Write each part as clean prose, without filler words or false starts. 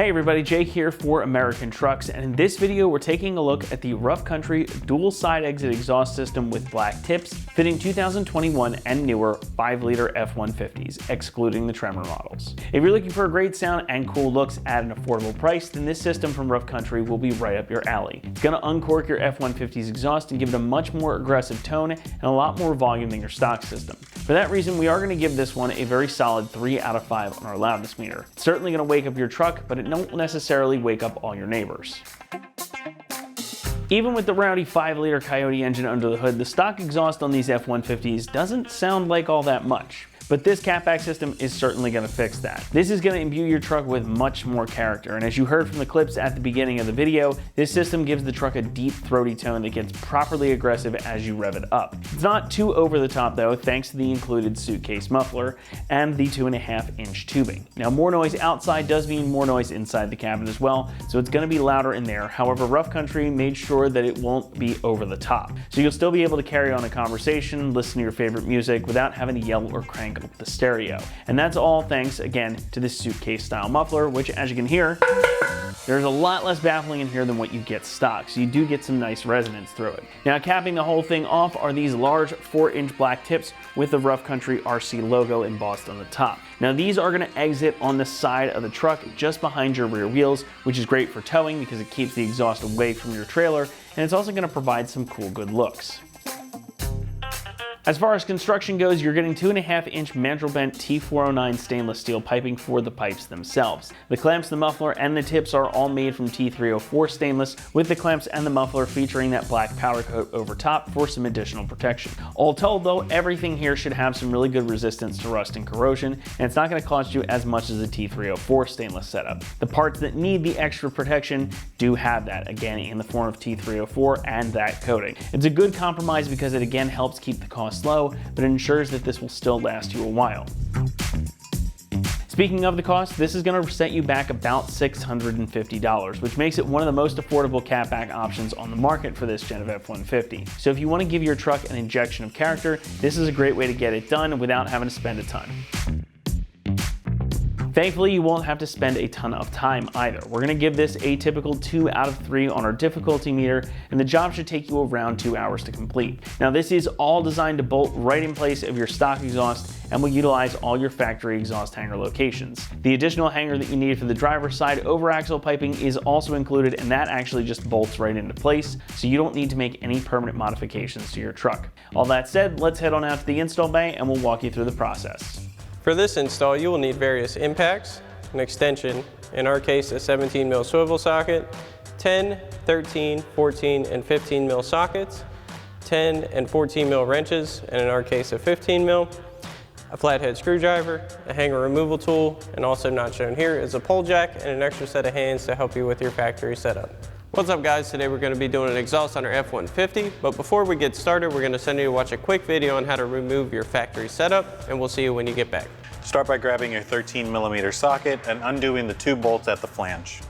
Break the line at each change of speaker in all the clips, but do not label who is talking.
Hey everybody, Jake here for American Trucks, and in this video we're taking a look at the Rough Country dual side exit exhaust system with black tips, fitting 2021 and newer 5-liter F-150s, excluding the Tremor models. If you're looking for a great sound and cool looks at an affordable price, then this system from Rough Country will be right up your alley. It's going to uncork your F-150's exhaust and give it a much more aggressive tone and a lot more volume than your stock system. For that reason, we are going to give this one a very solid 3 out of 5 on our loudness meter. It's certainly going to wake up your truck, but it don't necessarily wake up all your neighbors. Even with the rowdy 5-liter Coyote engine under the hood, the stock exhaust on these F-150s doesn't sound like all that much. But this catback system is certainly going to fix that. This is going to imbue your truck with much more character, and as you heard from the clips at the beginning of the video, this system gives the truck a deep throaty tone that gets properly aggressive as you rev it up. It's not too over the top though, thanks to the included suitcase muffler and the 2.5-inch tubing. Now, more noise outside does mean more noise inside the cabin as well, so it's going to be louder in there. However, Rough Country made sure that it won't be over the top, so you'll still be able to carry on a conversation, listen to your favorite music without having to yell or crank up the stereo. And that's all thanks again to this suitcase style muffler, which, as you can hear, there's a lot less baffling in here than what you get stock, so you do get some nice resonance through it. Now, capping the whole thing off are these large 4-inch black tips with the Rough Country RC logo embossed on the top. Now, these are going to exit on the side of the truck just behind your rear wheels, which is great for towing because it keeps the exhaust away from your trailer, and it's also going to provide some cool good looks. As far as construction goes, you're getting 2.5-inch mandrel bent T409 stainless steel piping for the pipes themselves. The clamps, the muffler, and the tips are all made from T304 stainless, with the clamps and the muffler featuring that black powder coat over top for some additional protection. All told though, everything here should have some really good resistance to rust and corrosion, and it's not going to cost you as much as a T304 stainless setup. The parts that need the extra protection do have that, again in the form of T304 and that coating. It's a good compromise because it again helps keep the cost low, but it ensures that this will still last you a while. Speaking of the cost, this is going to set you back about $650, which makes it one of the most affordable catback options on the market for this gen of F-150. So if you want to give your truck an injection of character, this is a great way to get it done without having to spend a ton. Thankfully, you won't have to spend a ton of time either. We're going to give this a typical 2 out of 3 on our difficulty meter, and the job should take you around 2 hours to complete. Now, this is all designed to bolt right in place of your stock exhaust and will utilize all your factory exhaust hanger locations. The additional hanger that you need for the driver's side over axle piping is also included, and that actually just bolts right into place, so you don't need to make any permanent modifications to your truck. All that said, let's head on out to the install bay and we'll walk you through the process.
For this install, you will need various impacts, an extension, in our case a 17mm swivel socket, 10, 13, 14, and 15mm sockets, 10 and 14mm wrenches, and in our case a 15mm, a flathead screwdriver, a hanger removal tool, and also not shown here is a pole jack and an extra set of hands to help you with your factory setup. What's up guys, today we're going to be doing an exhaust on our F-150, but before we get started we're going to send you to watch a quick video on how to remove your factory setup, and we'll see you when you get back.
Start by grabbing your 13mm socket and undoing the 2 bolts at the flange.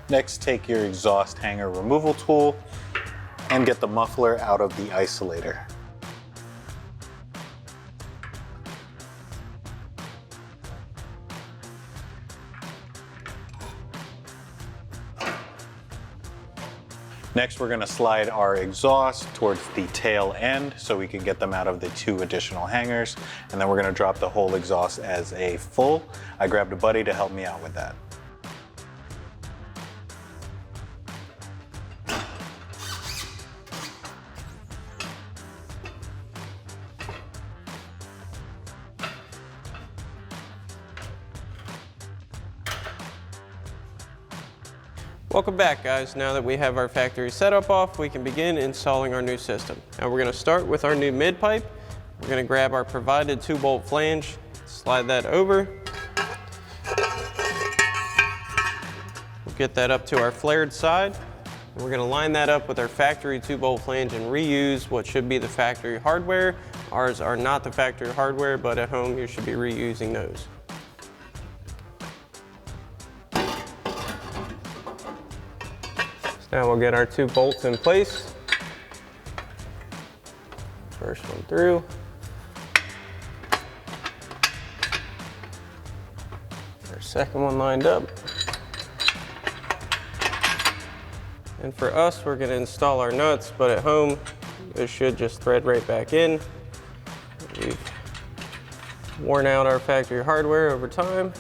Next, take your exhaust hanger removal tool and get the muffler out of the isolator. Next, we're going to slide our exhaust towards the tail end so we can get them out of the 2 additional hangers, and then we're going to drop the whole exhaust as a full. I grabbed a buddy to help me out with that.
Welcome back guys. Now that we have our factory setup off, we can begin installing our new system. Now we're going to start with our new mid pipe. We're going to grab our provided 2-bolt flange, slide that over. We'll get that up to our flared side. We're going to line that up with our factory 2-bolt flange and reuse what should be the factory hardware Ours are not the factory hardware, but at home you should be reusing those. So now we'll get our 2 bolts in place. First one through. Our second one lined up. And for us, we're going to install our nuts, but at home, it should just thread right back in. We've worn out our factory hardware over time.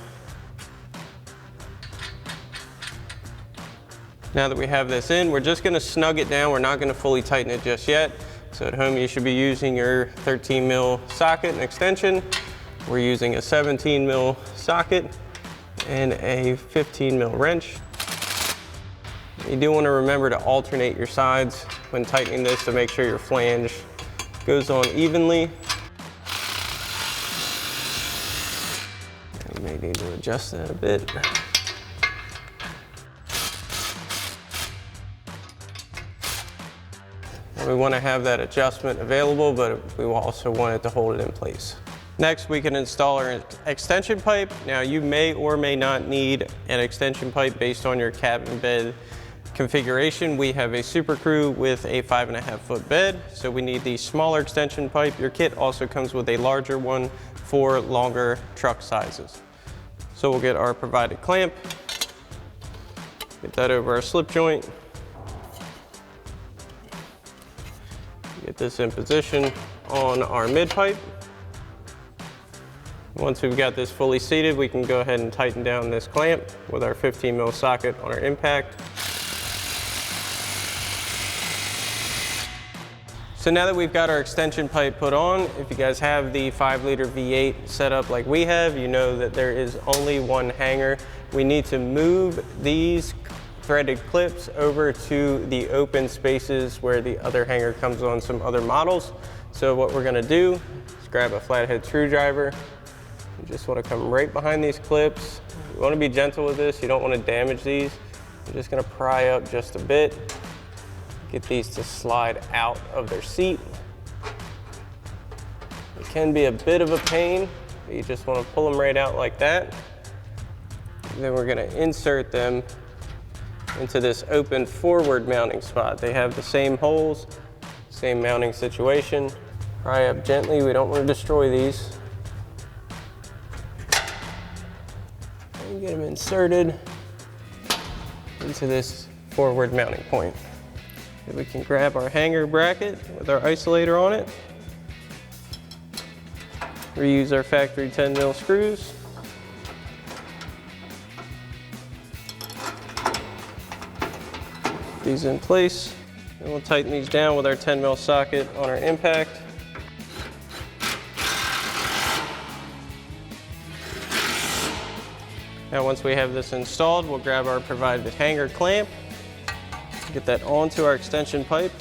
Now that we have this in, we're just going to snug it down. We're not going to fully tighten it just yet. So at home, you should be using your 13 mil socket and extension. We're using a 17 mil socket and a 15 mil wrench. You do want to remember to alternate your sides when tightening this to make sure your flange goes on evenly. You may need to adjust that a bit. And we want to have that adjustment available, but we also want it to hold it in place. Next, we can install our extension pipe. Now, you may or may not need an extension pipe based on your cabin bed configuration. We have a Super Crew with a 5.5 foot bed, so we need the smaller extension pipe. Your kit also comes with a larger one for longer truck sizes. So we'll get our provided clamp, get that over our slip joint, get this in position on our mid pipe. Once we've got this fully seated, we can go ahead and tighten down this clamp with our 15 mil socket on our impact. So now that we've got our extension pipe put on, if you guys have the 5-liter V8 set up like we have, you know that there is only one hanger. We need to move these threaded clips over to the open spaces where the other hanger comes on some other models. So what we're gonna do is grab a flathead screwdriver. You just wanna come right behind these clips. You wanna be gentle with this, you don't wanna damage these. I'm just gonna pry up just a bit. Get these to slide out of their seat. It can be a bit of a pain, but you just want to pull them right out like that. And then we're going to insert them into this open forward mounting spot. They have the same holes, same mounting situation. Pry up gently, we don't want to destroy these. And get them inserted into this forward mounting point. We can grab our hanger bracket with our isolator on it. Reuse our factory 10 mil screws. Put these in place. And we'll tighten these down with our 10 mil socket on our impact. Now once we have this installed, we'll grab our provided hanger clamp. Get that onto our extension pipe,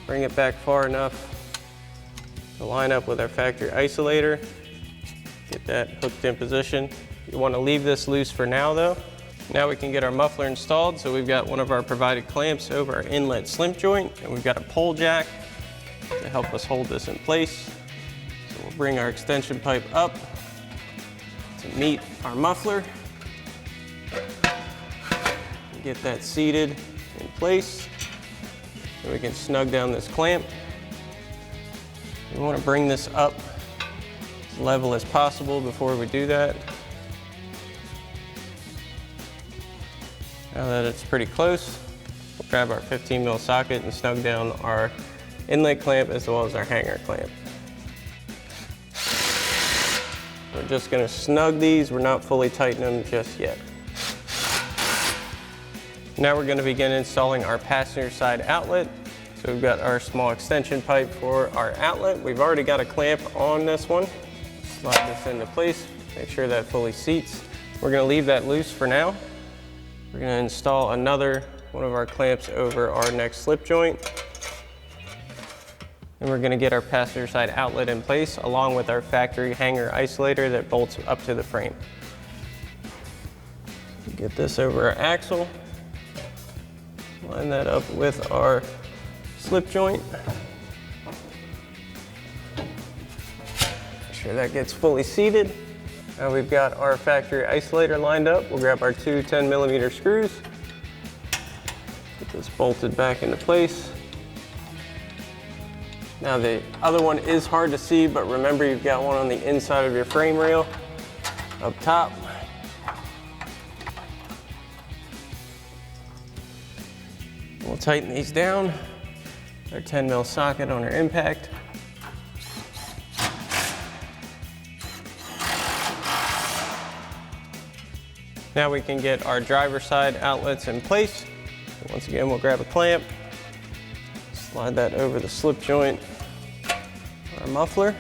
bring it back far enough to line up with our factory isolator, get that hooked in position. You want to leave this loose for now though. Now we can get our muffler installed. So we've got one of our provided clamps over our inlet slip joint, and we've got a pole jack to help us hold this in place. So we'll bring our extension pipe up to meet our muffler. Get that seated in place, so we can snug down this clamp. We want to bring this up as level as possible before we do that. Now that it's pretty close, we'll grab our 15 mil socket and snug down our inlet clamp as well as our hanger clamp. We're just going to snug these, we're not fully tightening them just yet. Now we're going to begin installing our passenger side outlet. So we've got our small extension pipe for our outlet. We've already got a clamp on this one. Slide this into place, make sure that fully seats. We're going to leave that loose for now. We're going to install another one of our clamps over our next slip joint. And we're going to get our passenger side outlet in place along with our factory hanger isolator that bolts up to the frame. Get this over our axle. Line that up with our slip joint. sure that gets fully seated. Now we've got our factory isolator lined up. We'll grab our two 10mm screws. Get this bolted back into place. Now the other one is hard to see, but remember you've got one on the inside of your frame rail up top. We'll tighten these down. Our 10mm socket on our impact. Now we can get our driver side outlets in place. Once again, we'll grab a clamp, slide that over the slip joint, our muffler.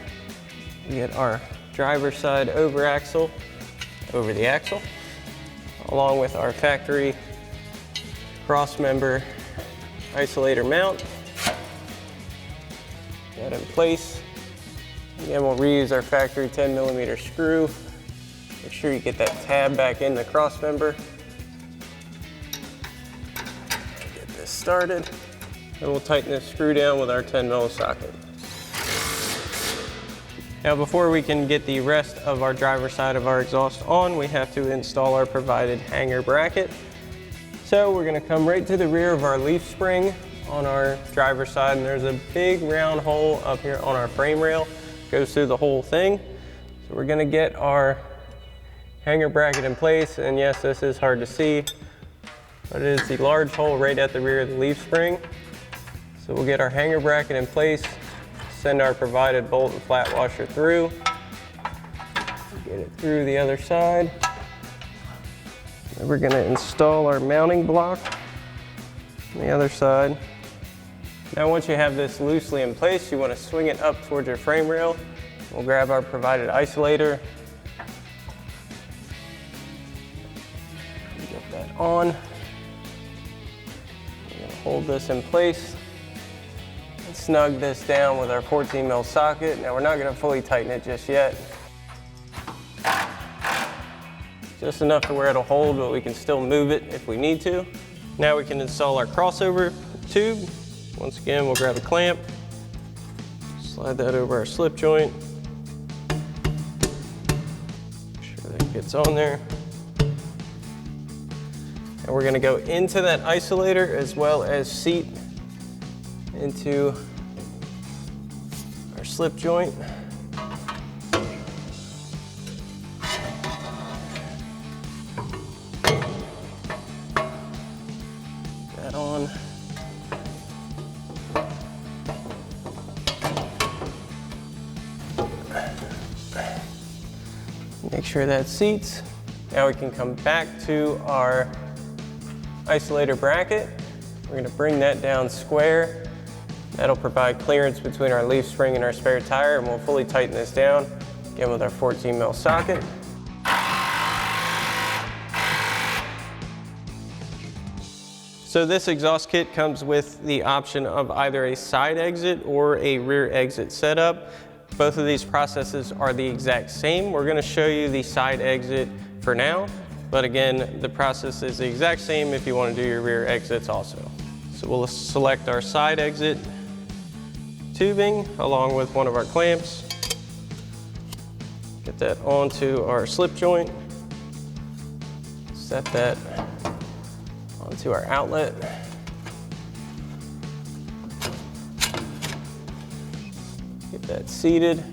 We get our driver side over axle over the axle, along with our factory cross member isolator mount. Get that in place. Again, we'll reuse our factory 10mm screw. Make sure you get that tab back in the cross member. Get this started. And we'll tighten this screw down with our 10mm socket. Now before we can get the rest of our driver side of our exhaust on, we have to install our provided hanger bracket. So we're gonna come right to the rear of our leaf spring on our driver side, and there's a big round hole up here on our frame rail. Goes through the whole thing. So we're gonna get our hanger bracket in place, and yes, this is hard to see, but it is the large hole right at the rear of the leaf spring. So we'll get our hanger bracket in place, send our provided bolt and flat washer through, get it through the other side. Then we're gonna install our mounting block on the other side. Now once you have this loosely in place, you wanna swing it up towards your frame rail. We'll grab our provided isolator, get that on. We're gonna hold this in place and snug this down with our 14mm socket. Now we're not gonna fully tighten it just yet. Just enough to where it'll hold, but we can still move it if we need to. Now we can install our crossover tube. Once again, we'll grab a clamp, slide that over our slip joint. Make sure that gets on there. And we're gonna go into that isolator as well as seat into our slip joint. That on. Make sure that seats. Now we can come back to our isolator bracket. We're going to bring that down square. That'll provide clearance between our leaf spring and our spare tire, and we'll fully tighten this down, again with our 14mm socket. So this exhaust kit comes with the option of either a side exit or a rear exit setup. Both of these processes are the exact same. We're gonna show you the side exit for now, but again, the process is the exact same if you wanna do your rear exits also. So we'll select our side exit tubing along with one of our clamps. Get that onto our slip joint. Set that onto our outlet. Get that seated.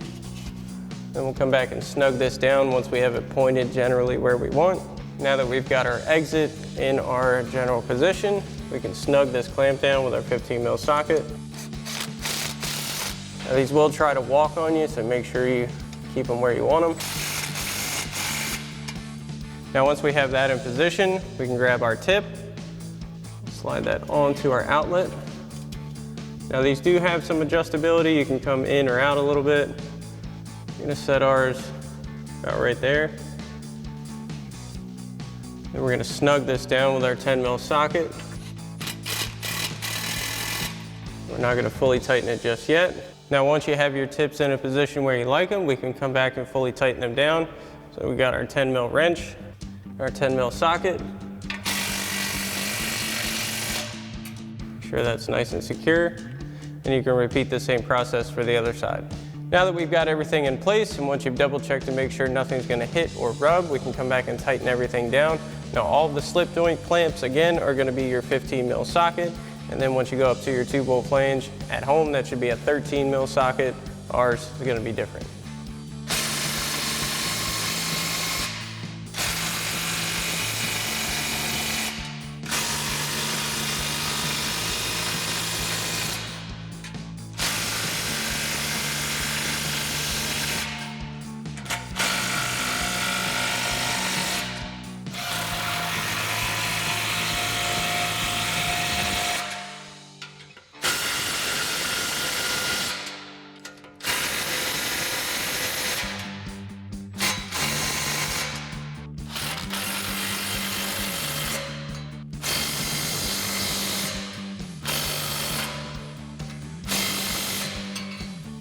Then we'll come back and snug this down once we have it pointed generally where we want. Now that we've got our exit in our general position, we can snug this clamp down with our 15mm socket. Now these will try to walk on you, so make sure you keep them where you want them. Now once we have that in position, we can grab our tip, slide that onto our outlet. Now these do have some adjustability. You can come in or out a little bit. I'm gonna set ours about right there. Then we're gonna snug this down with our 10mm socket. We're not gonna fully tighten it just yet. Now once you have your tips in a position where you like them, we can come back and fully tighten them down. So we got our 10mm wrench, our 10mm socket. Make sure that's nice and secure. And you can repeat the same process for the other side. Now that we've got everything in place, and once you've double checked to make sure nothing's going to hit or rub, we can come back and tighten everything down. Now all of the slip joint clamps again are going to be your 15 mil socket, and then once you go up to your 2-bolt flange at home, that should be a 13 mil socket. Ours is going to be different.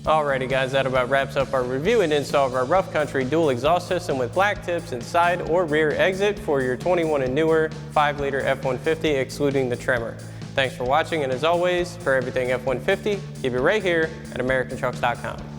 Alrighty guys, that about wraps up our review and install of our Rough Country dual exhaust system with black tips and side or rear exit for your 21 and newer 5-liter F-150 excluding the Tremor. Thanks for watching, and as always, for everything F-150, keep it right here at AmericanTrucks.com.